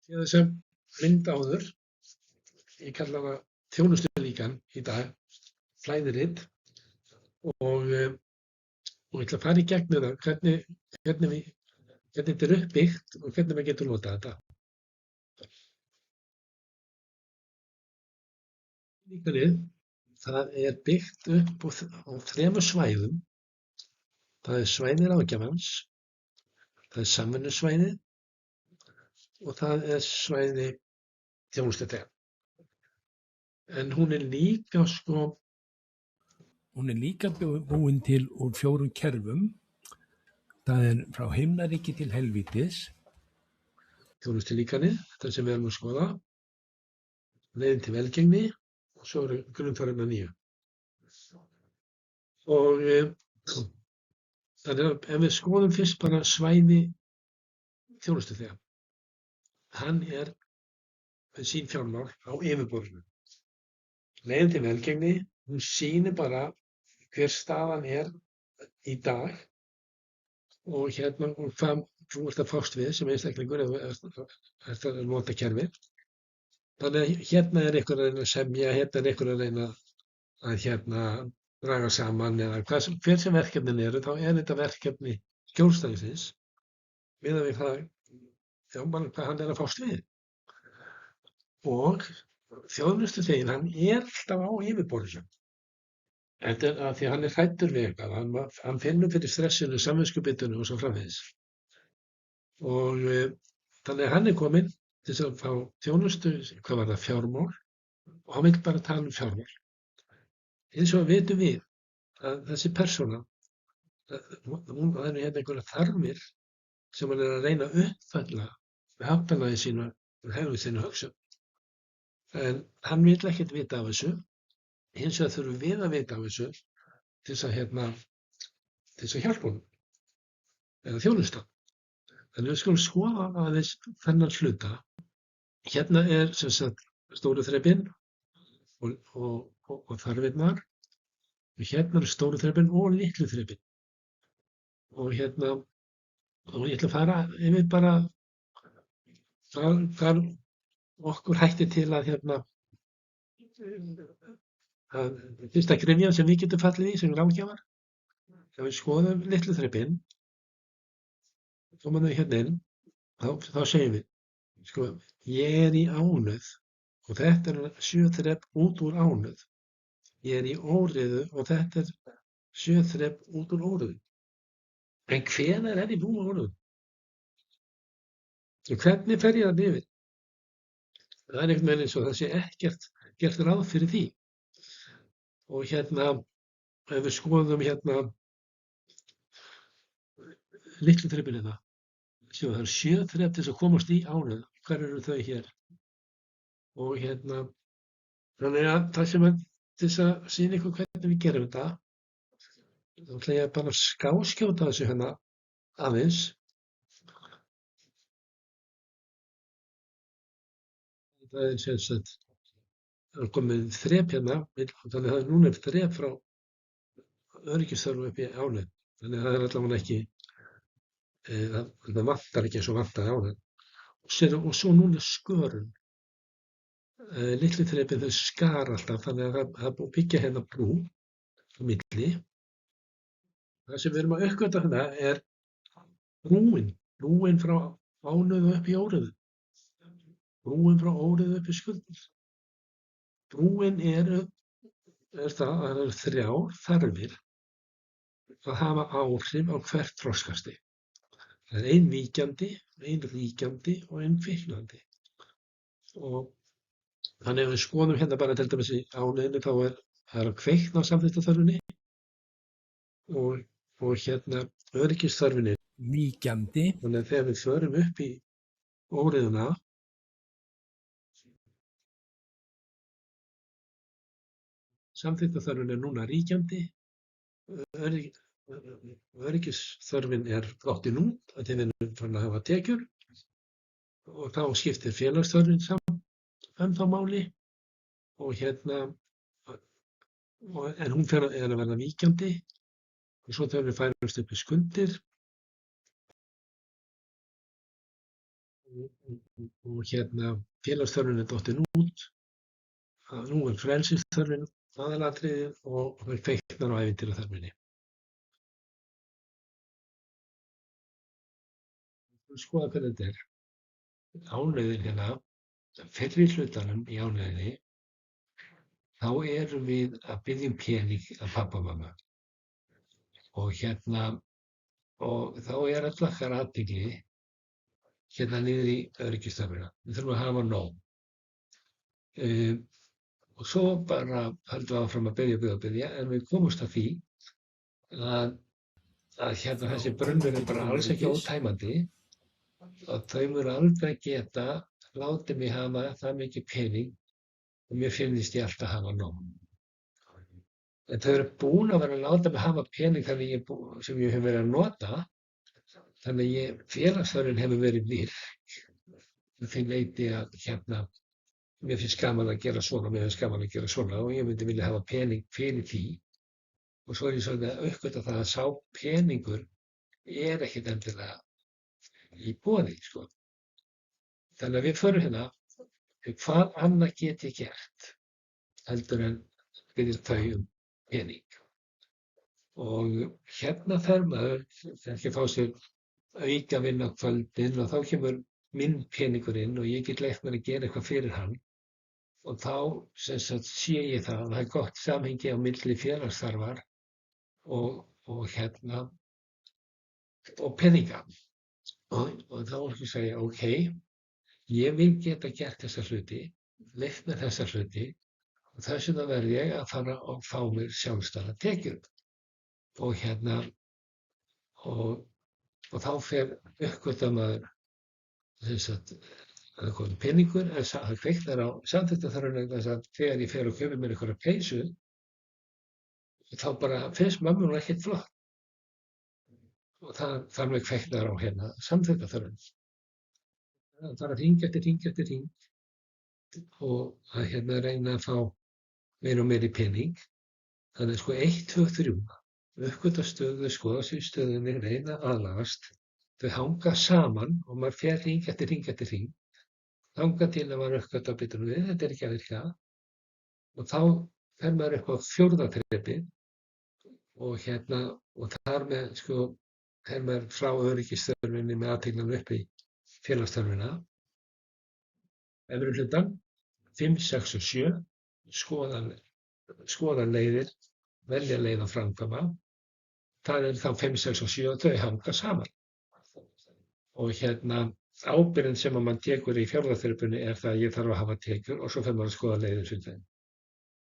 Séð þessa mynd áður, ég kalla hana þjónustulíkan í dag, flæðirit og ég ætla að fara í gegnum það, hvernig þetta er uppbyggt og hvernig maður getur notað þetta. Líkanið, það er byggt upp á 3 svæðum. Það er svæði ráðgjafans, það er samvinnusvæðið og það er svæði þjónustuþega. En hún er líka Hún er líka búin til úr 4 kerfum. Það er frá himnaríki til helvítis. þjónustulíkanið, þetta sem við erum að skoða, leiðin til velgengni og svo eru grunnfærin að nýju. Og þannig að ef við skoðum fyrst bara svæði þjónustuþega, hann er með sín fjármál á yfirborðinu. Leiðin til velgengni, hún sýnir bara hver staðan er í dag og og hvað þú ert að fást við sem einstaklingur ef þú ert að nota kerfið. Þannig að hérna er einhver að reyna að semja, hérna er einhver að reyna að draga saman eða hver sem verkefnin eru, þá er þetta verkefni skjólstæðisins miðað við hvað hann er að fást við. Og þjónustuþeginn, hann er alltaf á yfirborðinu. Þetta er að því hann er hræddur við eitthvað, hann finnur fyrir stressinu, samviskubitinu og svo framvegis. Og þannig að hann er kominn til að fá þjónustu, hvað var það, fjármál, og hann vil bara tala um fjármál. Eins og vitum við að þessi persóna, það eru hérna einhverja þarfir sem hann er að reyna að uppfælla með hafnalagi sínu, hegðun sinni og hugsun. En hann vill ekkert vita af þessu, hins vegar þurfum við að vita af þessu til þess að hjálpa honum eða þjónusta. Þannig við skulum skoða aðeins þennan hluta. Hérna er sem sagt stóru þrepin og þarfirnar. Og hérna eru stóru þrepin og litlu þrepin. Og ég ætla að fara yfir bara hvað okkur hættir til að fyrsta gryfjan sem við getum fallið í sem ráðgjafar. Ef við skoðum litlu þrepin, komum við hérna inn, þá segjum við, sko, ég er í ánauð og þetta er 7 þrep út úr ánauð. Ég er í óreiðu og þetta er 7 þrep út úr óreiðu. En hvenær er ég búinn með óreiðu? Og hvernig fer ég þarna yfir? Það er einhvern veginn eins og það sé ekkert gert ráð fyrir því. Og ef við skoðum litlu þrepin hérna, það eru 7 þrep til þess að komast í ánauð. Hvar eru þau hér? Og þannig að það sem er til þess að sýna ykkur hvernig við gerum þetta, þá ætla ég bara að skáskjóta þessu hérna aðeins. Það er sem sagt, það er komið þrep hérna, þannig að núna er þrep frá öryggisþörfum upp í ánauð. Þannig að það er allavega ekki, það vantar ekki eins og vantar ánauð. Og svo núna er skörun. Litlu þrepin þau skar alltaf, þannig að það er búið að byggja hérna brú á milli. Það sem við erum að uppgötva hérna er brúin frá ánauð upp í óreiðu. Brúin frá óreiðu upp í skuldir. Brúin er það að það eru 3 þarfir að hafa áhrif á hvert þroskastig. Það er ein víkjandi, ein ríkjandi og ein kviknandi. Og þannig ef við skoðum hérna bara til dæmis í ánauðinni, þá er það að kveikna á samþykktarþörfinni og öryggisþörfinni Víkjandi. Þannig að þegar við förum upp í óreiðuna, samþykktarþörfin er núna ríkjandi, öryggisþörfin er flottin út, að þeir eru farin að hafa tekjur og þá skiptir félagsþörfin ennþá máli og en hún er að verða víkjandi og svo þegar við færumst upp í skuldir og félagsþörfin er dottin út. Nú er frelsisþörfin aðalatriðið og það kveiknar á ævintýraþörfinni. Skoða hvernig þetta er. Ánauðin fyrri hlutanum í ánauðinni, þá erum við að biðja pening af pabba og mamma. Og þá er öll okkar athygli niður í öryggisþörfina. Við þurfum að hafa nóg. Og svo bara höldum við áfram að biðja, en við komumst að því að þessi brunnur er bara alls ekki ótæmandi og þau munu aldrei geta látið mig hafa það mikið pening og mér finnst ég alltaf hafa nóg. En þau eru búin að vera að láta mig hafa pening sem ég hef verið að nota, þannig að félagsþörfin hefur verið virk. Því leyti að mér finnst gaman að gera svona, og ég myndi vilja hafa pening fyrir því. Og svo er ég svolítið að uppgötva það að sá peningur er ekkert endilega í boði, sko. Þannig að við förum hvað annað get ég gert heldur en biðja þau pening. Og þarf maður ekki að fá sér auka vinna á kvöldin og þá kemur minn peningur inn og ég get leyft mér að gera eitthvað fyrir hann. Og þá sé ég það að það er gott samhengi á milli félagsþarfar og peninga. Og þá er ekki að segja, ok, ég vil geta gert þessa hluti, leyft mér þessa hluti og þess vegna verð ég að fara og fá mér sjálfstæða tekjur. Og þá fer uppgötva maður að peningur, það kveiknar á samþykktarþörfinni þess að þegar ég fer og kaupi mér einhverja peysu, þá bara finnst mömmu nú ekkert flott. Og þar með kveiknar á samþykktarþörfinni. Það þarf að hringa eftir hring og að reyna að fá meira og meiri pening. Þannig 1, 2, 3, uppgötva stöðu, skoða sér stöðunni, reyna að aðlagast. Þau hanga saman og maður fer hring eftir hring, þangað til að maður uppgötva bitur við, þetta er ekki að virka. Og þá fer maður upp á 4. þrepið og þar með fer maður frá öryggisþörfinni með athyglinni upp í félagsþörfina. Efri hlutan 5, 6 og 7, skoða leiðir, velja leið að framkvæma. Það er þá 5, 6 og 7 og þau hanga saman. Og ábyrgðin sem að mann tekur í 4. þrepinu er það að ég þarf að hafa tekjur og svo fer maður að skoða leiðir fyrir þeim.